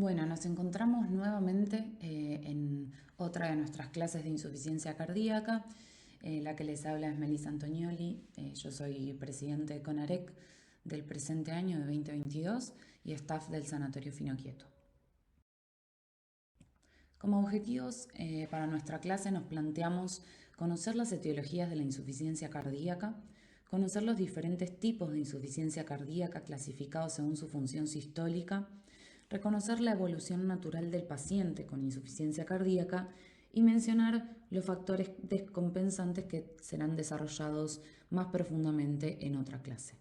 Bueno, nos encontramos nuevamente en otra de nuestras clases de insuficiencia cardíaca. La que les habla es Melissa Antonioli. Yo soy presidente de CONAREC del presente año de 2022 y staff del Sanatorio Finoquieto. Como objetivos para nuestra clase nos planteamos conocer las etiologías de la insuficiencia cardíaca, conocer los diferentes tipos de insuficiencia cardíaca clasificados según su función sistólica, reconocer la evolución natural del paciente con insuficiencia cardíaca y mencionar los factores descompensantes que serán desarrollados más profundamente en otra clase.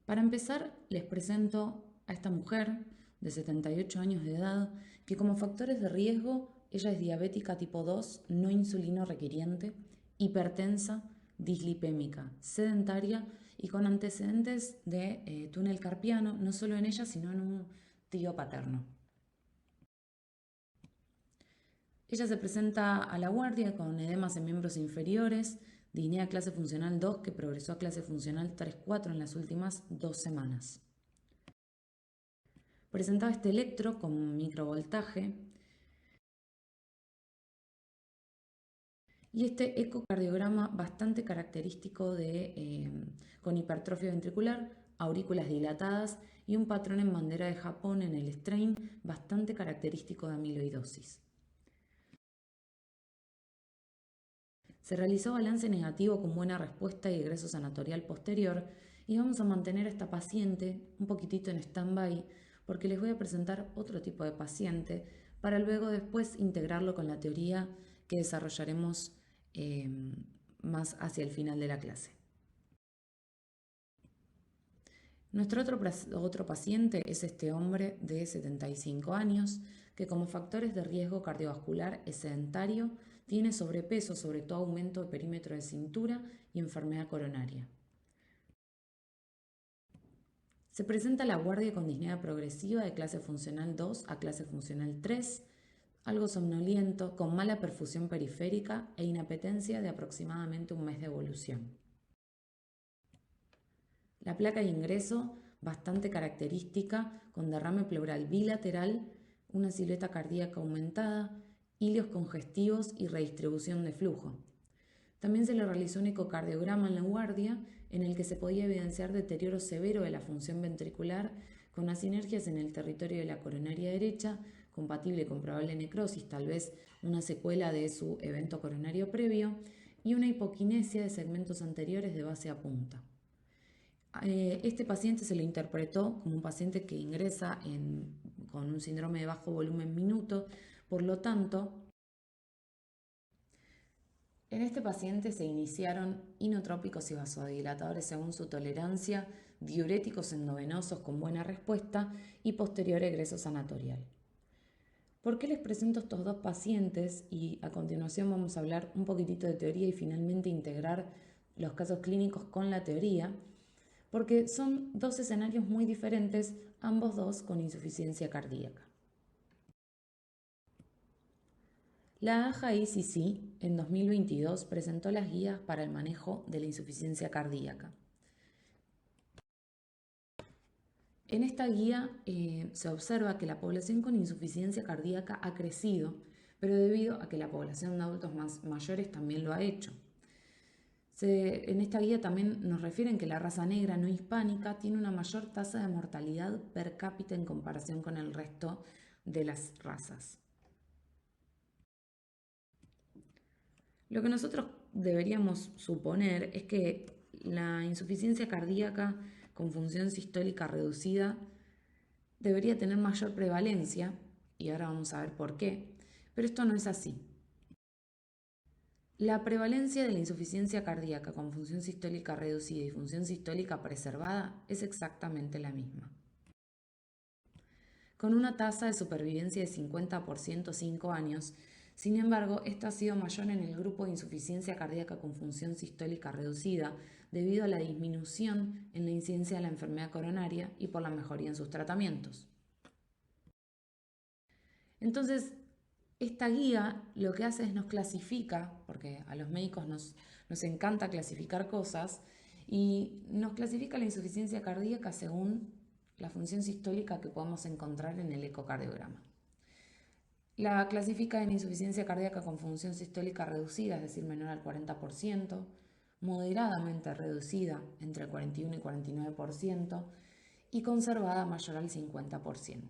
Para empezar, les presento a esta mujer de 78 años de edad que como factores de riesgo ella es diabética tipo 2, no insulino requiriente, hipertensa, dislipémica, sedentaria y con antecedentes de túnel carpiano, no solo en ella, sino en un tío paterno. Ella se presenta a la guardia con edemas en miembros inferiores, disnea clase funcional 2 que progresó a clase funcional 3-4 en las últimas 2 semanas. Presentaba este electro con microvoltaje y este ecocardiograma bastante característico con hipertrofia ventricular, aurículas dilatadas y un patrón en bandera de Japón en el strain bastante característico de amiloidosis. Se realizó balance negativo con buena respuesta y egreso sanatorial posterior y vamos a mantener a esta paciente un poquitito en stand-by porque les voy a presentar otro tipo de paciente para luego después integrarlo con la teoría que desarrollaremos más hacia el final de la clase. Nuestro otro paciente es este hombre de 75 años que como factores de riesgo cardiovascular es sedentario, tiene sobrepeso, sobre todo aumento de perímetro de cintura y enfermedad coronaria. Se presenta la guardia con disnea progresiva de clase funcional 2 a clase funcional 3, algo somnoliento, con mala perfusión periférica e inapetencia de aproximadamente un mes de evolución. La placa de ingreso bastante característica, con derrame pleural bilateral, una silueta cardíaca aumentada, hilios congestivos y redistribución de flujo. También se le realizó un ecocardiograma en la guardia en el que se podía evidenciar deterioro severo de la función ventricular con asinergias en el territorio de la coronaria derecha, compatible con probable necrosis, tal vez una secuela de su evento coronario previo, y una hipoquinesia de segmentos anteriores de base a punta. Este paciente se lo interpretó como un paciente que ingresa con un síndrome de bajo volumen minuto, por lo tanto, en este paciente se iniciaron inotrópicos y vasodilatadores según su tolerancia, diuréticos endovenosos con buena respuesta y posterior egreso sanatorial. ¿Por qué les presento estos dos pacientes? Y a continuación vamos a hablar un poquitito de teoría y finalmente integrar los casos clínicos con la teoría, porque son dos escenarios muy diferentes, ambos dos con insuficiencia cardíaca. La AJA-ICC en 2022 presentó las guías para el manejo de la insuficiencia cardíaca. En esta guía se observa que la población con insuficiencia cardíaca ha crecido, pero debido a que la población de adultos más mayores también lo ha hecho. En esta guía también nos refieren que la raza negra no hispánica tiene una mayor tasa de mortalidad per cápita en comparación con el resto de las razas. Lo que nosotros deberíamos suponer es que la insuficiencia cardíaca con función sistólica reducida debería tener mayor prevalencia, y ahora vamos a ver por qué, pero esto no es así. La prevalencia de la insuficiencia cardíaca con función sistólica reducida y función sistólica preservada es exactamente la misma. Con una tasa de supervivencia de 50% 5 años, sin embargo, esta ha sido mayor en el grupo de insuficiencia cardíaca con función sistólica reducida debido a la disminución en la incidencia de la enfermedad coronaria y por la mejoría en sus tratamientos. Entonces, esta guía lo que hace es nos clasifica, porque a los médicos nos encanta clasificar cosas, y nos clasifica la insuficiencia cardíaca según la función sistólica que podemos encontrar en el ecocardiograma. La clasifica en insuficiencia cardíaca con función sistólica reducida, es decir, menor al 40%, moderadamente reducida entre el 41 y 49% y conservada mayor al 50%.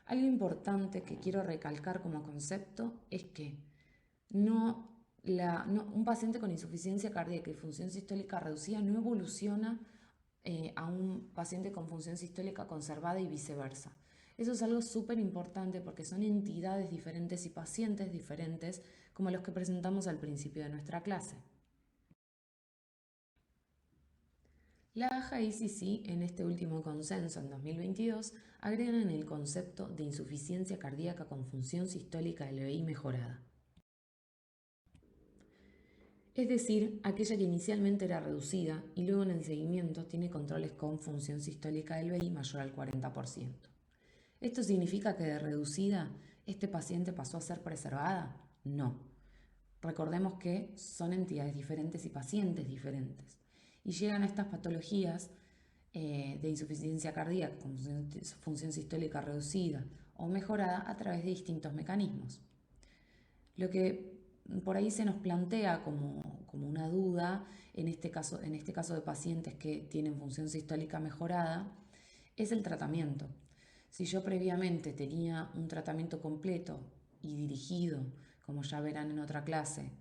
Algo importante que quiero recalcar como concepto es que un paciente con insuficiencia cardíaca y función sistólica reducida no evoluciona a un paciente con función sistólica conservada y viceversa. Eso es algo súper importante porque son entidades diferentes y pacientes diferentes como los que presentamos al principio de nuestra clase. La AJA y ICC en este último consenso en 2022 agregan el concepto de insuficiencia cardíaca con función sistólica LVI mejorada. Es decir, aquella que inicialmente era reducida y luego en el seguimiento tiene controles con función sistólica LVI mayor al 40%. ¿Esto significa que de reducida este paciente pasó a ser preservada? No. Recordemos que son entidades diferentes y pacientes diferentes. Y llegan a estas patologías de insuficiencia cardíaca con función sistólica reducida o mejorada a través de distintos mecanismos. Lo que por ahí se nos plantea como una duda en este caso de pacientes que tienen función sistólica mejorada es el tratamiento. Si yo previamente tenía un tratamiento completo y dirigido, como ya verán en otra clase,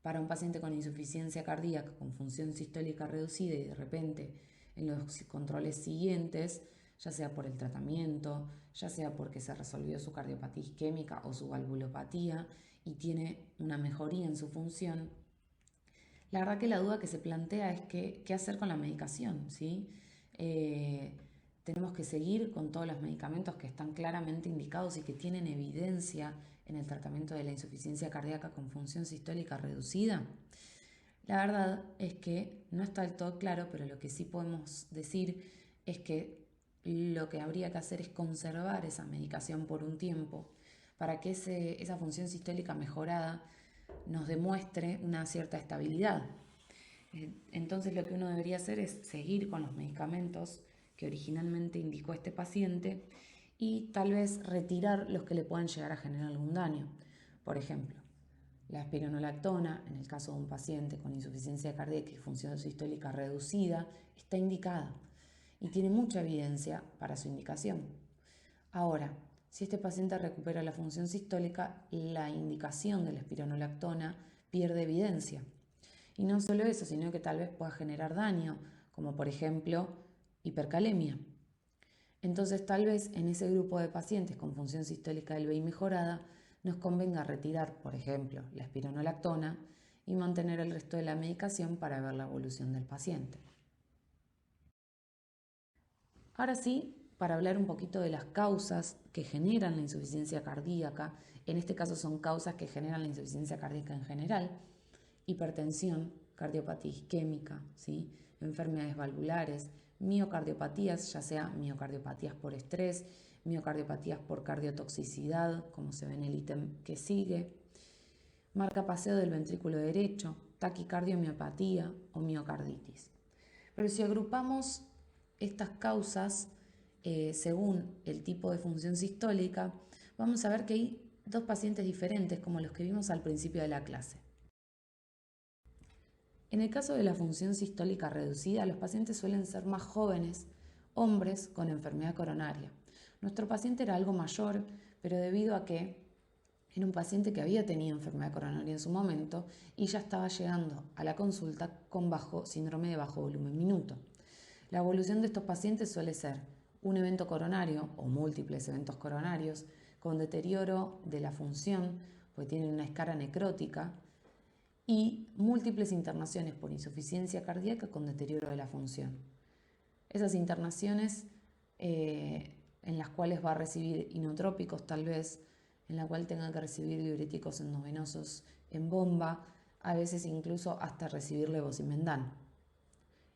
para un paciente con insuficiencia cardíaca con función sistólica reducida y de repente en los controles siguientes, ya sea por el tratamiento, ya sea porque se resolvió su cardiopatía isquémica o su valvulopatía y tiene una mejoría en su función, la verdad que la duda que se plantea es qué hacer con la medicación, ¿sí? Tenemos que seguir con todos los medicamentos que están claramente indicados y que tienen evidencia en el tratamiento de la insuficiencia cardíaca con función sistólica reducida. La verdad es que no está del todo claro, pero lo que sí podemos decir es que lo que habría que hacer es conservar esa medicación por un tiempo para que esa función sistólica mejorada nos demuestre una cierta estabilidad. Entonces lo que uno debería hacer es seguir con los medicamentos que originalmente indicó este paciente y tal vez retirar los que le puedan llegar a generar algún daño. Por ejemplo, la espironolactona, en el caso de un paciente con insuficiencia cardíaca y función sistólica reducida, está indicada y tiene mucha evidencia para su indicación. Ahora, si este paciente recupera la función sistólica, la indicación de la espironolactona pierde evidencia. Y no solo eso, sino que tal vez pueda generar daño, como por ejemplo hipercalemia. Entonces tal vez en ese grupo de pacientes con función sistólica LVI mejorada nos convenga retirar, por ejemplo, la espironolactona y mantener el resto de la medicación para ver la evolución del paciente. Ahora sí, para hablar un poquito de las causas que generan la insuficiencia cardíaca, en este caso son causas que generan la insuficiencia cardíaca en general, hipertensión, cardiopatía isquémica, ¿sí? Enfermedades valvulares, miocardiopatías, ya sea miocardiopatías por estrés, miocardiopatías por cardiotoxicidad, como se ve en el ítem que sigue, marcapaseo del ventrículo derecho, taquicardiomiopatía o miocarditis. Pero si agrupamos estas causas según el tipo de función sistólica, vamos a ver que hay dos pacientes diferentes como los que vimos al principio de la clase. En el caso de la función sistólica reducida, los pacientes suelen ser más jóvenes, hombres con enfermedad coronaria. Nuestro paciente era algo mayor, pero debido a que era un paciente que había tenido enfermedad coronaria en su momento y ya estaba llegando a la consulta con síndrome de bajo volumen minuto. La evolución de estos pacientes suele ser un evento coronario o múltiples eventos coronarios con deterioro de la función, porque tienen una escara necrótica, y múltiples internaciones por insuficiencia cardíaca con deterioro de la función. Esas internaciones en las cuales va a recibir inotrópicos tal vez, en la cual tenga que recibir diuréticos endovenosos en bomba, a veces incluso hasta recibir levosimendan.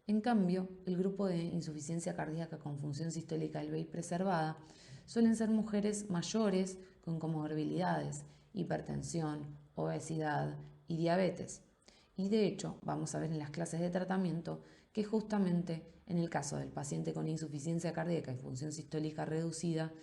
En cambio, el grupo de insuficiencia cardíaca con función sistólica LVI preservada suelen ser mujeres mayores con comorbilidades, hipertensión, obesidad y diabetes. Y de hecho, vamos a ver en las clases de tratamiento que justamente En el caso del paciente con insuficiencia cardíaca y función sistólica reducida,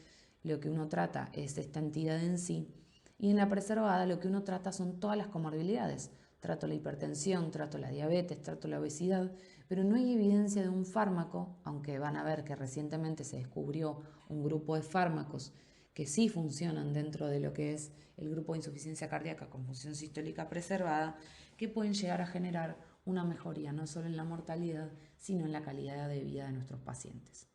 lo que uno trata es esta entidad en sí, y en la preservada lo que uno trata son todas las comorbilidades. Trato la hipertensión, trato la diabetes, trato la obesidad, pero no hay evidencia de un fármaco, aunque van a ver que recientemente se descubrió un grupo de fármacos que sí funcionan dentro de lo que es el grupo de insuficiencia cardíaca con función sistólica preservada, que pueden llegar a generar una mejoría no solo en la mortalidad, sino en la calidad de vida de nuestros pacientes.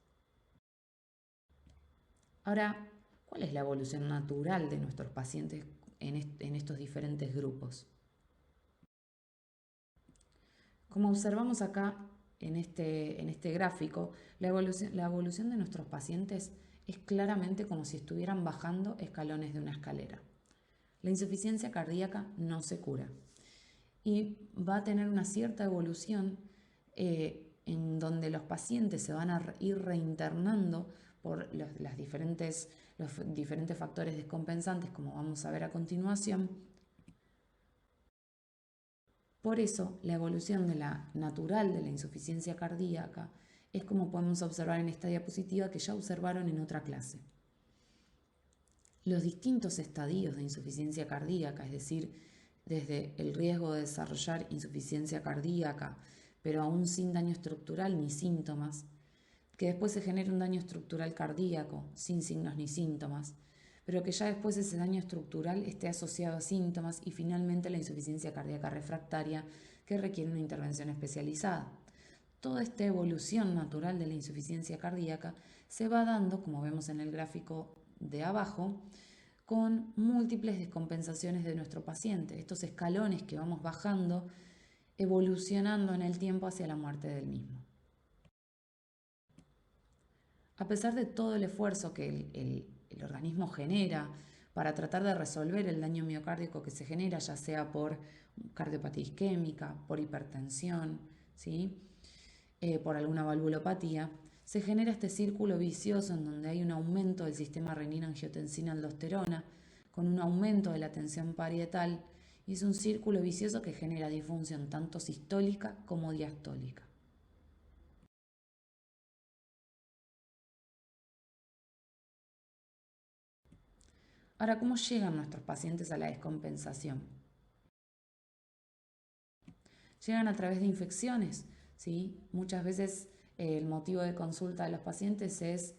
Ahora, ¿cuál es la evolución natural de nuestros pacientes en estos diferentes grupos? Como observamos acá en este gráfico, la evolución de nuestros pacientes es claramente como si estuvieran bajando escalones de una escalera. La insuficiencia cardíaca no se cura y va a tener una cierta evolución en donde los pacientes se van a ir reinternando por los diferentes factores descompensantes, como vamos a ver a continuación. Por eso, la evolución de la natural de la insuficiencia cardíaca es como podemos observar en esta diapositiva que ya observaron en otra clase. Los distintos estadios de insuficiencia cardíaca, es decir, desde el riesgo de desarrollar insuficiencia cardíaca, pero aún sin daño estructural ni síntomas, que después se genere un daño estructural cardíaco sin signos ni síntomas, pero que ya después ese daño estructural esté asociado a síntomas y finalmente la insuficiencia cardíaca refractaria que requiere una intervención especializada. Toda esta evolución natural de la insuficiencia cardíaca se va dando, como vemos en el gráfico de abajo, con múltiples descompensaciones de nuestro paciente, estos escalones que vamos bajando, evolucionando en el tiempo hacia la muerte del mismo. A pesar de todo el esfuerzo que el organismo genera para tratar de resolver el daño miocárdico que se genera, ya sea por cardiopatía isquémica, por hipertensión, ¿sí? Por alguna valvulopatía, se genera este círculo vicioso en donde hay un aumento del sistema renina-angiotensina-aldosterona, con un aumento de la tensión parietal, y es un círculo vicioso que genera disfunción tanto sistólica como diastólica. Ahora, ¿cómo llegan nuestros pacientes a la descompensación? Llegan a través de infecciones, ¿sí? Muchas veces el motivo de consulta de los pacientes es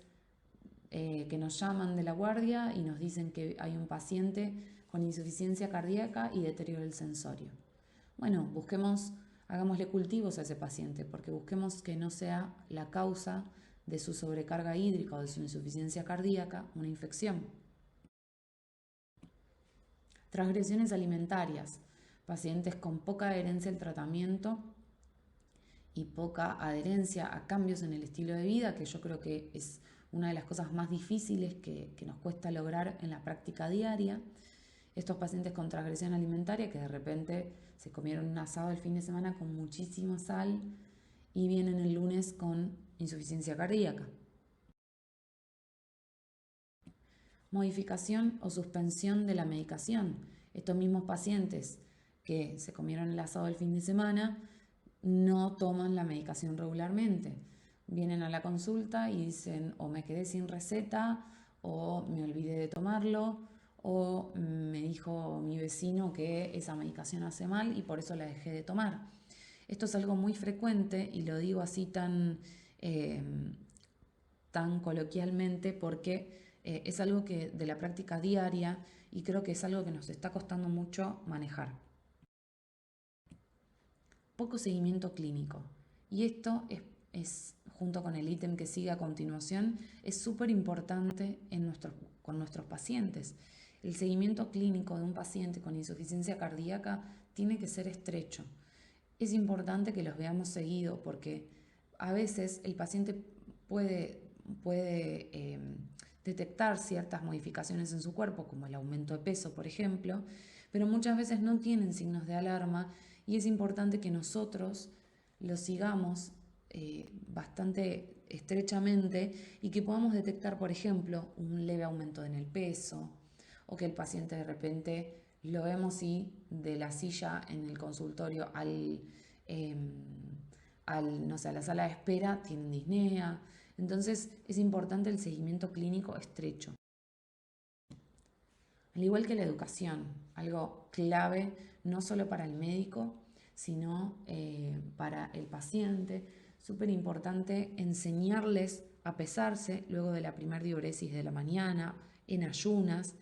que nos llaman de la guardia y nos dicen que hay un paciente con insuficiencia cardíaca y deterioro del sensorio. Bueno, hagámosle cultivos a ese paciente, porque busquemos que no sea la causa de su sobrecarga hídrica o de su insuficiencia cardíaca una infección. Transgresiones alimentarias, pacientes con poca adherencia al tratamiento y poca adherencia a cambios en el estilo de vida, que yo creo que es una de las cosas más difíciles que nos cuesta lograr en la práctica diaria. Estos pacientes con transgresión alimentaria que de repente se comieron un asado el fin de semana con muchísima sal y vienen el lunes con insuficiencia cardíaca. Modificación o suspensión de la medicación. Estos mismos pacientes que se comieron el asado el fin de semana no toman la medicación regularmente. Vienen a la consulta y dicen o me quedé sin receta o me olvidé de tomarlo o me dijo mi vecino que esa medicación hace mal y por eso la dejé de tomar. Esto es algo muy frecuente y lo digo así tan coloquialmente porque es algo que de la práctica diaria y creo que es algo que nos está costando mucho manejar. Poco seguimiento clínico. Y esto es junto con el ítem que sigue a continuación, es súper importante con nuestros pacientes. El seguimiento clínico de un paciente con insuficiencia cardíaca tiene que ser estrecho. Es importante que los veamos seguido porque a veces el paciente puede detectar ciertas modificaciones en su cuerpo, como el aumento de peso, por ejemplo, pero muchas veces no tienen signos de alarma y es importante que nosotros los sigamos bastante estrechamente y que podamos detectar, por ejemplo, un leve aumento en el peso o que el paciente de repente lo vemos y de la silla en el consultorio no sé, a la sala de espera tienen disnea. Entonces es importante el seguimiento clínico estrecho. Al igual que la educación, algo clave no solo para el médico, sino para el paciente. Súper importante enseñarles a pesarse luego de la primera diuresis de la mañana, en ayunas,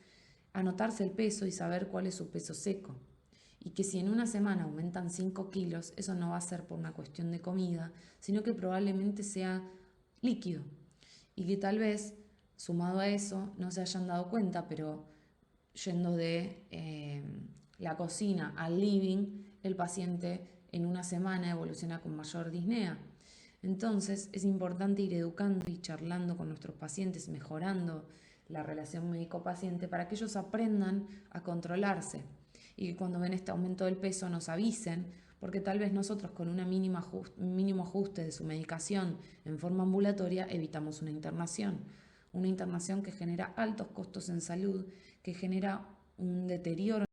anotarse el peso y saber cuál es su peso seco. Y que si en una semana aumentan 5 kilos, eso no va a ser por una cuestión de comida, sino que probablemente sea líquido. Y que tal vez, sumado a eso, no se hayan dado cuenta, pero yendo de la cocina al living, el paciente en una semana evoluciona con mayor disnea. Entonces es importante ir educando y charlando con nuestros pacientes, mejorando la relación médico-paciente para que ellos aprendan a controlarse y que cuando ven este aumento del peso nos avisen, porque tal vez nosotros con un mínimo ajuste de su medicación en forma ambulatoria evitamos una internación que genera altos costos en salud, que genera un deterioro